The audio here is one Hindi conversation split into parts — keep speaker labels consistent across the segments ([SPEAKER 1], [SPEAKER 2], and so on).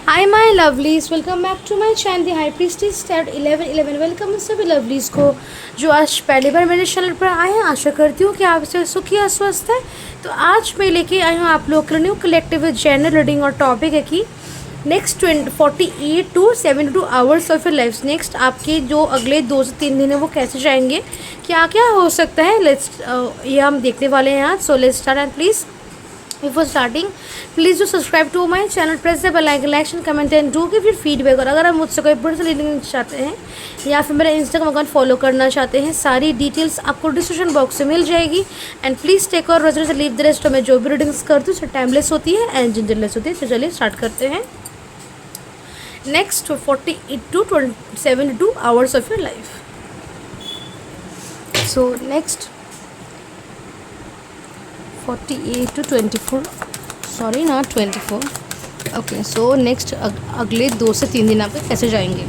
[SPEAKER 1] Hi my lovelies, welcome back to my channel The High Priestess Stat 1111। Welcome सभी लवलीज़ को जो आज पहली बार मेरे चैनल पर आए हैं। आशा करती हूँ कि आप से सुखी और स्वस्थ है। तो आज मैं लेके आई हूँ आप लोग के न्यू कलेक्टिव जनरल रीडिंग और टॉपिक है कि next 48 to 72 hours of your life. Next आपके जो अगले 2 से 3 दिन है वो कैसे जाएंगे, क्या क्या हो सकता है, ये हम देखने वाले हैं आज। So let's start and please before starting please do subscribe to my channel, press the bell icon, like and comment and do give your feedback. और अगर आप मुझसे कोई पर्सनल रीडिंग चाहते हैं या फिर मेरा इंस्टाग्राम अकाउंट फॉलो करना चाहते हैं, सारी डिटेल्स आपको डिस्क्रिप्शन बॉक्स में मिल जाएगी। एंड प्लीज़ टेक और रेस्ट लीव द रेस्ट। मैं जो भी रीडिंग्स करती हूँ टाइमलेस होती है एंड जिंजरलेस होती है। तो चलिए स्टार्ट करते हैं। Next 48 to 72 hours of your life. So next 48 to 24, sorry not 24। Okay, so next अगले 2 से 3 दिन आप कैसे जाएंगे।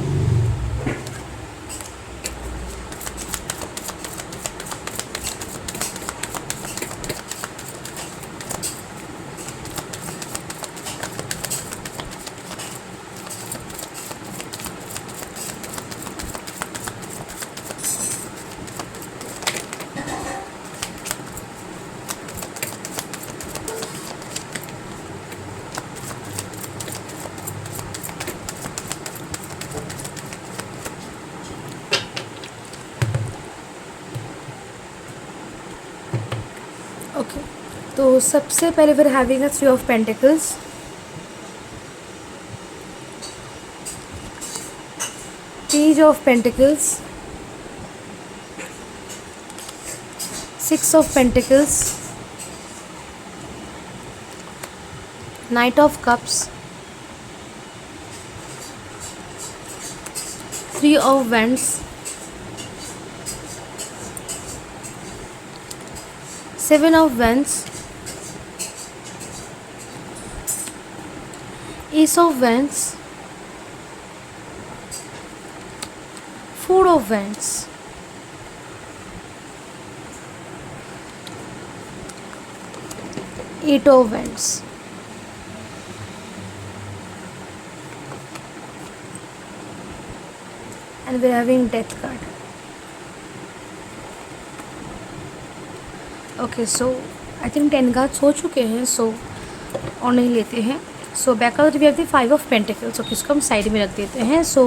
[SPEAKER 1] ओके, तो सबसे पहले फिर having a 3 of pentacles, page of pentacles, 6 of pentacles, night of cups, 3 of vends, 7 of wands, ace of wands, 4 of wands, 8 of wands, and we're having death card. Okay, so I think 10 cards हो चुके हैं, सो और नहीं लेते हैं। सो बैकआउट भी आती है 5 ऑफ पेंटिकल्स। ओके, इसको हम साइड में रख देते हैं। सो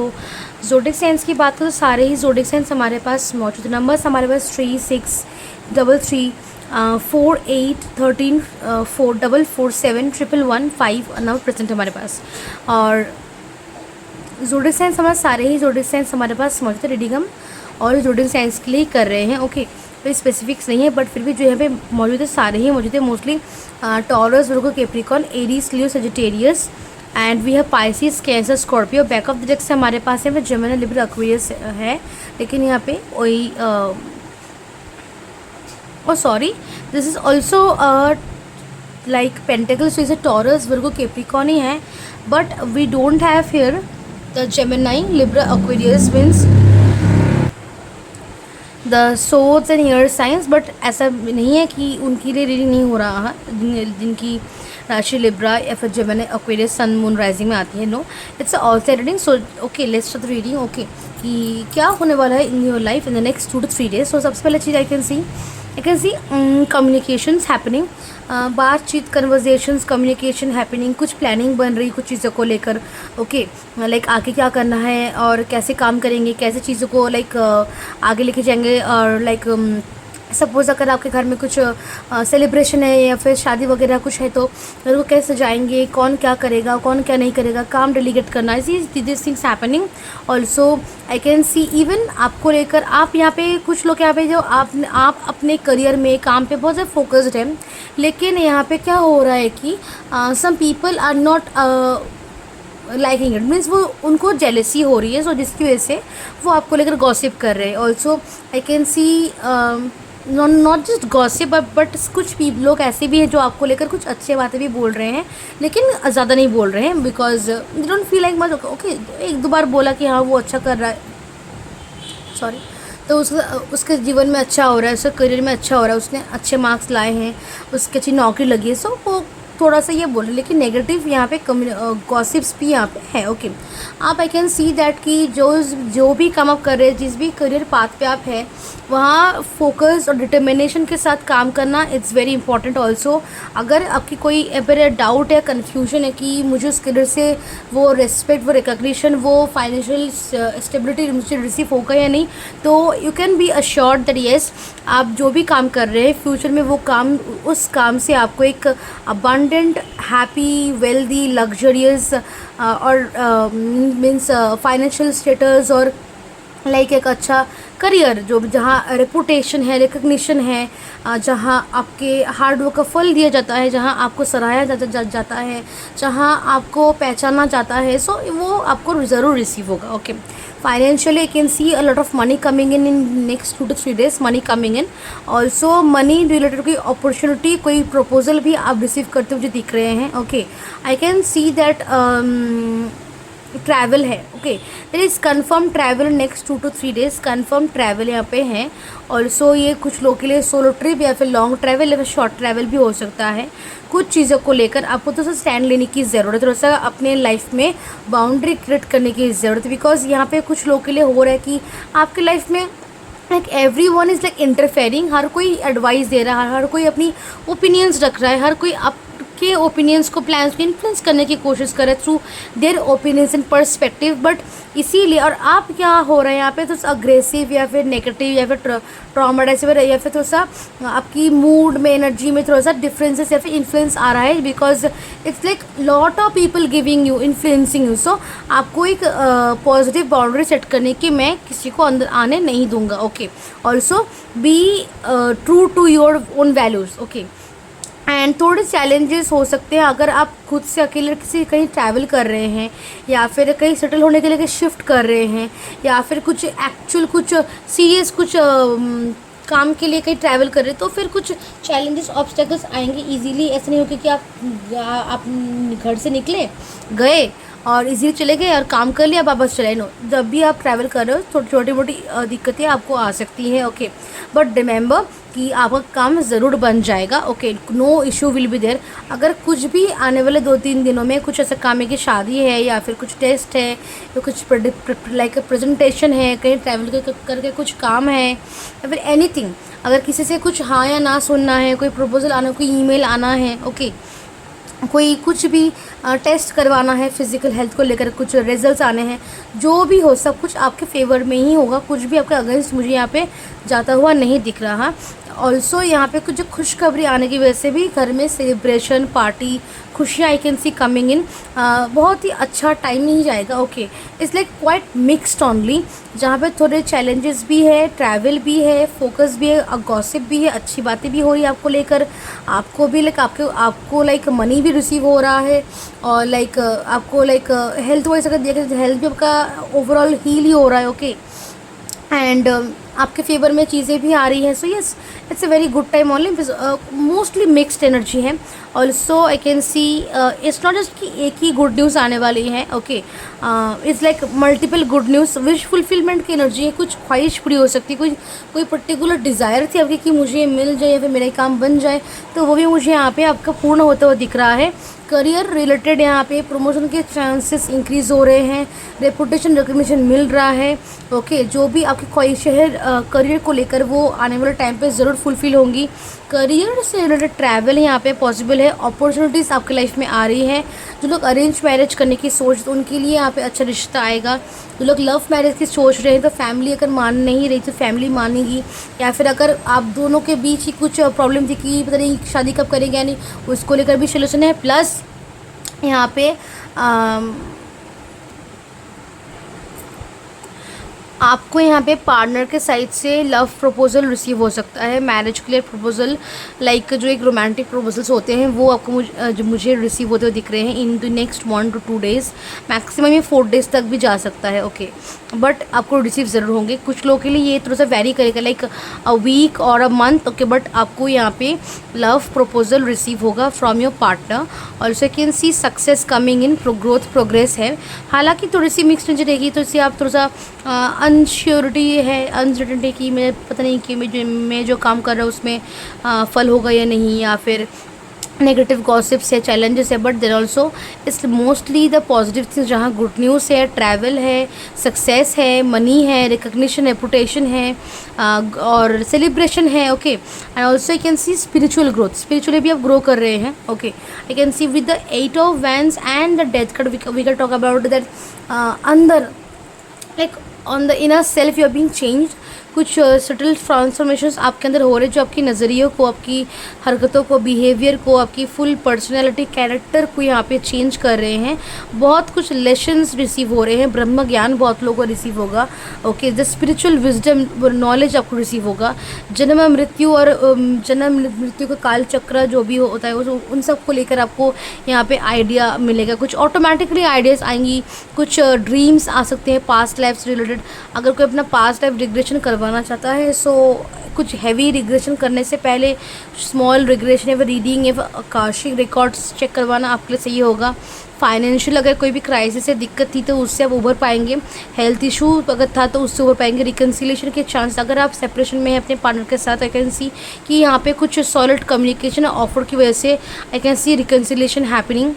[SPEAKER 1] ज़ोडिक साइंस की बात करें तो सारे ही ज़ोडिक साइंस हमारे पास मौजूद है। नंबर्स हमारे पास 3, 6, 3, 4, 8, 13, 4, 4, 4, 7, 1, 1, 5 नंबर प्रेजेंट हमारे पास। और ज़ोडिक साइंस हमारे सारे ही ज़ोडिक साइंस हमारे पास मौजूद है। रीडिंग हम और ज़ोडिक साइंस के लिए कर रहे हैं। ओके, कोई स्पेसिफिक्स नहीं है, बट फिर भी जो यहाँ पे मौजूद है सारे ही मौजूद है। Mostly Taurus, Virgo, Capricorn, Aries, Leo, Sagittarius and we have Pisces, Cancer, Scorpio. Back of the deck से हमारे पास है जेमिनी, लिब्रा, एक्वेरियस है, लेकिन यहाँ पे वही sorry this is also like pentacles, is Taurus, Virgo, Capricorn ही है, but we don't have here the Gemini, Libra, Aquarius means the swords and air signs. But ऐसा नहीं है कि उनके लिए रीडिंग नहीं हो रहा है जिनकी राशि लिब्रा या फिर Gemini, Aquarius, sun, moon, rising में आती है। No, it's all side reading. So okay, let's start the reading. Okay, कि क्या होने वाला है in your life in the next 2 to 3 days। So सबसे पहले चीज़ I can see communications happening, बातचीत, कन्वर्जेशंस, कम्युनिकेशन हैपनिंग, कुछ प्लानिंग बन रही कुछ चीज़ों को लेकर। ओके, लाइक आगे क्या करना है और कैसे काम करेंगे, कैसे चीज़ों को लाइक आगे लेके जाएंगे। और लाइक सपोज़ अगर आपके घर में कुछ सेलिब्रेशन है या फिर शादी वगैरह कुछ है तो घर को कैसे जाएंगे, कौन क्या करेगा, कौन क्या नहीं करेगा, काम डेलीगेट करना, this things happening. Also I can see even आपको लेकर आप यहाँ पे कुछ लोग यहाँ पे जो आप अपने करियर में काम पे बहुत ज़्यादा फोकस्ड है, लेकिन यहाँ पे क्या हो रहा है कि some people are not liking it, means वो उनको जेलसी हो रही है, सो जिसकी वजह से वो आपको लेकर गॉसिप कर रहे हैं। Also I can C not just gossip but कुछ लोग ऐसे भी हैं जो आपको लेकर कुछ अच्छी बातें भी बोल रहे हैं, लेकिन ज़्यादा नहीं बोल रहे हैं, because they don't feel like much. Okay, 1-2 बार बोला कि हाँ वो अच्छा कर रहा है, सॉरी, तो उसके जीवन में अच्छा हो रहा है, उसके करियर में अच्छा हो रहा है, उसने अच्छे मार्क्स लाए हैं, उसकी अच्छी नौकरी लगी है, सो वो थोड़ा सा ये बोल रहे, लेकिन नेगेटिव यहाँ पे गॉसिप्स भी यहाँ पे है। ओके, आप आई कैन सी दैट कि जो भी काम आप कर रहे हैं, जिस भी करियर पाथ पे आप है, वहाँ फोकस और डिटर्मिनेशन के साथ काम करना इट्स वेरी इंपॉर्टेंट ऑल्सो। अगर आपकी कोई अगर डाउट है, कन्फ्यूजन है कि मुझे उस करियर से वो रिस्पेक्ट, वो रिकग्निशन, वो फाइनेंशियल स्टेबिलिटी मुझे रिसीव होगा या नहीं, तो you can be assured that yes, आप जो भी काम कर रहे हैं फ्यूचर में वो काम, उस काम से आपको एक अबंडेंट, हैप्पी, वेल्दी, लग्जरियस और मीन्स फाइनेंशियल स्टेटस और लाइक एक अच्छा करियर, जो जहाँ रेपुटेशन है, रिकग्निशन है, जहाँ आपके हार्ड वर्क का फल दिया जाता है, जहाँ आपको सराहा जाता है, जहाँ आपको पहचाना जाता है, सो वो आपको ज़रूर रिसीव होगा। Okay, financially I can see a lot of money coming in next 2 to 3 days, money coming in also. Money related कोई अपॉर्चुनिटी, कोई प्रपोजल भी आप रिसीव करते हुए दिख रहे हैं। Okay, I can see that travel है। Okay, there is confirm travel next 2 to 3 days, confirm travel यहाँ पे है। ऑल्सो ये कुछ लोगों के लिए सोलो ट्रिप या फिर लॉन्ग ट्रैवल या फिर शॉर्ट ट्रैवल भी हो सकता है। कुछ चीज़ों को लेकर आपको थोड़ा सा स्टैंड लेने की ज़रूरत है, थोड़ा सा अपने लाइफ में बाउंड्री क्रिएट करने की ज़रूरत है, बिकॉज यहाँ पे कुछ लोगों के लिए हो रहा है कि आपकी लाइफ में like every one is like interfering, हर कोई एडवाइस दे रहा है, हर कोई अपनी ओपिनियंस रख रहा है, हर कोई आपके ओपिनियंस को, प्लान्स को इन्फ्लुएंस करने की कोशिश कर रहे हैं through their opinions and perspective. But इसीलिए, और आप क्या हो रहा है यहाँ पे, थोड़ा सा अग्रेसिव या फिर नेगेटिव या फिर ट्रॉमेटाइजिव या फिर थोड़ा सा आपकी मूड में, एनर्जी में थोड़ा सा डिफरेंसेस या फिर इन्फ्लुएंस आ रहा है, because it's like lot of people giving you, influencing you. So आपको एक पॉजिटिव बाउंड्री सेट करने की मैं किसी को अंदर आने नहीं दूंगा। Okay, also be true to your own values. Okay, and थोड़े चैलेंजेस हो सकते हैं अगर आप खुद से अकेले किसी कहीं ट्रैवल कर रहे हैं, या फिर कहीं सेटल होने के लिए कहीं शिफ्ट कर रहे हैं, या फिर कुछ एक्चुअल, कुछ सीरियस, कुछ काम के लिए कहीं ट्रैवल कर रहे हैं, तो फिर कुछ चैलेंजेस, ऑब्स्टेकल्स आएंगे इजीली। ऐसा नहीं होगा कि आप घर से निकले, गए और इजीली चले गए और काम कर लिया, वापस चले। नो, जब भी आप ट्रैवल कर रहे हो छोटी मोटी दिक्कतें आपको आ सकती हैं। ओके, बट रिमेंबर कि आपका काम ज़रूर बन जाएगा। Okay, no issue will be there. अगर कुछ भी आने वाले 2-3 दिनों में कुछ ऐसा काम है कि शादी है, या फिर कुछ टेस्ट है, या कुछ लाइक प्रेजेंटेशन है, कहीं ट्रैवल करके कुछ काम है, या फिर एनीथिंग, अगर किसी से कुछ हाँ या ना सुनना है, कोई प्रपोजल आना, कोई ईमेल आना है, ओके, कोई कुछ भी टेस्ट करवाना है, फिज़िकल हेल्थ को लेकर कुछ रिजल्ट्स आने हैं, जो भी हो सब कुछ आपके फेवर में ही होगा। कुछ भी आपके अगेंस्ट मुझे यहाँ पे जाता हुआ नहीं दिख रहा। ऑल्सो यहाँ पे कुछ खुशखबरी आने की वजह से भी घर में सेलिब्रेशन, पार्टी, खुशियाँ आई कैन सी कमिंग इन। बहुत ही अच्छा टाइम ही जाएगा। Okay, it's like quite mixed only, जहाँ पे थोड़े चैलेंजेस भी है, ट्रैवल भी है, फोकस भी है, गॉसिप भी है, अच्छी बातें भी हो रही है आपको लेकर, आपको भी लाइक आपको लाइक मनी भी रिसीव हो रहा है, और लाइक आपको लाइक हेल्थ वाइज अगर देखें तो हेल्थ भी आपका ओवरऑल हील ही हो रहा है। ओके, एंड आपके फेवर में चीज़ें भी आ रही हैं। So yes, it's a very good time only, mostly mixed energy है। Also I can see it's not just कि एक ही गुड न्यूज़ आने वाली है। Okay, it's like multiple good news, wish fulfilment की एनर्जी है। कुछ ख्वाहिश पूरी हो सकती है, कोई पर्टिकुलर डिज़ायर थी आपकी कि मुझे मिल जाए या फिर मेरा काम बन जाए, तो वो भी मुझे यहाँ पे आपका पूर्ण होता हुआ दिख रहा है। करियर रिलेटेड यहाँ पे प्रमोशन के चांसेस इंक्रीज़ हो रहे हैं, रेपुटेशन, रिकग्निशन मिल रहा है। ओके, जो भी आपकी ख्वाहिशें हैं करियर को लेकर, वो आने वाले टाइम पे ज़रूर फुलफ़िल होंगी। करियर से रिलेटेड ट्रैवल यहाँ पे पॉसिबल है, अपॉर्चुनिटीज़ आपकी लाइफ में आ रही है। जो लोग अरेंज मैरिज करने की सोच, तो उनके लिए यहाँ पे अच्छा रिश्ता आएगा। जो लोग लव मैरिज की सोच रहे हैं, तो फैमिली अगर मान नहीं रही तो फैमिली मानेगी, या फिर अगर आप दोनों के बीच ही कुछ प्रॉब्लम थी कि पता नहीं शादी कब करेंगे या नहीं, उसको लेकर भी सोल्यूशन है। प्लस यहाँ पे आपको यहाँ पे पार्टनर के साइड से लव प्रपोजल रिसीव हो सकता है, मैरिज के लिए प्रपोजल, लाइक जो एक रोमांटिक प्रपोजल्स होते हैं वो आपको जो मुझे रिसीव होते हुए दिख रहे हैं इन the next 1 to 2 days, maximum ये 4 days तक भी जा सकता है। ओके, बट आपको रिसीव ज़रूर होंगे। कुछ लोगों के लिए ये थोड़ा सा वेरी करेगा, लाइक अ वीक और अ मंथ। ओके, बट आपको यहाँ पे लव प्रपोजल रिसीव होगा from your partner. Also can see success coming in, growth progress है। हालांकि थोड़ी सी मिक्स एनर्जी रहेगी, तो इससे आप थोड़ा सा अनश्योरिटी है, अनसर्टेनिटी की मैं पता नहीं कि मैं जो काम कर रहा हूँ उसमें फल होगा या नहीं, या फिर नेगेटिव गॉसिप्स है, चैलेंजेस है, but there also it's mostly the positive things, जहाँ गुड न्यूज़ है, ट्रैवल है, सक्सेस है, मनी है, रिकग्निशन, रेपुटेशन है, और सेलिब्रेशन है। Okay, and also I can see spiritual growth, spiritually भी आप ग्रो कर रहे हैं। Okay, I can see with the 8 of wands and the death card we can talk about that अंदर, like on the inner self you are being changed. कुछ सटल ट्रांसफॉर्मेशंस आपके अंदर हो रहे हैं, जो आपकी नज़रियों को, आपकी हरकतों को, बिहेवियर को, आपकी फुल पर्सनैलिटी, कैरेक्टर को यहाँ पे चेंज कर रहे हैं। बहुत कुछ लेसन्स रिसीव हो रहे हैं, ब्रह्म ज्ञान बहुत लोगों को रिसीव होगा। Okay, the spiritual wisdom, knowledge आपको रिसीव होगा। जन्म मृत्यु और जन्म मृत्यु का काल चक्र जो भी होता है उन सब को लेकर आपको यहाँ पे आइडिया मिलेगा। कुछ ऑटोमेटिकली आइडियाज़ आएंगी, कुछ ड्रीम्स आ सकते हैं पास्ट लाइफ से रिलेटेड। अगर कोई अपना पास्ट लाइफ रिग्रेशन करवाना चाहता है, सो कुछ हैवी रिग्रेशन करने से पहले स्मॉल रिग्रेशन या रीडिंग या आकाशिक रिकॉर्ड्स चेक करवाना आपके लिए सही होगा। फाइनेंशियल अगर कोई भी क्राइसिस से दिक्कत थी तो उससे आप उभर पाएंगे। हेल्थ इशू अगर था तो उससे उभर पाएंगे। रिकन्सिलेशन के चांस, अगर आप सेपरेशन में हैं अपने पार्टनर के साथ, आई कैन सी कि यहाँ पे कुछ सॉलिड कम्युनिकेशन ऑफर की वजह से आई can C reconciliation happening.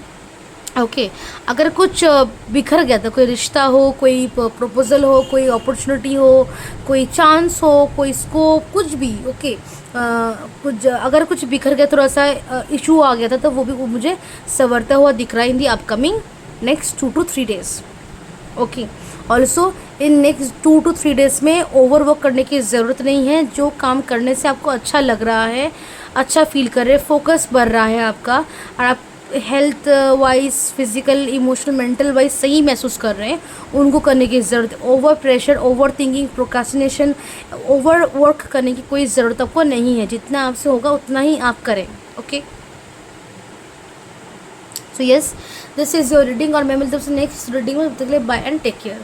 [SPEAKER 1] Okay, अगर कुछ बिखर गया था, कोई रिश्ता हो, कोई प्रपोजल हो, कोई अपॉर्चुनिटी हो, कोई चांस हो, कोई स्कोप, कुछ भी। ओके, कुछ अगर कुछ बिखर गया, थोड़ा सा इशू आ गया था, तो वो मुझे संवरता हुआ दिख रहा है in the upcoming next 2 to 3 days। Okay, also in next 2 to 3 days में ओवर वर्क करने की ज़रूरत नहीं है। जो काम करने से आपको अच्छा लग रहा है, अच्छा फील कर रहे हैं, फोकस बढ़ रहा है आपका, और आप health wise, physical, emotional, mental wise सही महसूस कर रहे हैं, उनको करने की ज़रूरत है। Over pressure, over thinking, procrastination, over work करने की कोई ज़रूरत आपको नहीं है। जितना आपसे होगा उतना ही आप करें। Okay, so yes, this is your reading, और मैं मिलता हूँ नेक्स्ट रीडिंग में। तब तक के लिए बाय एंड टेक केयर।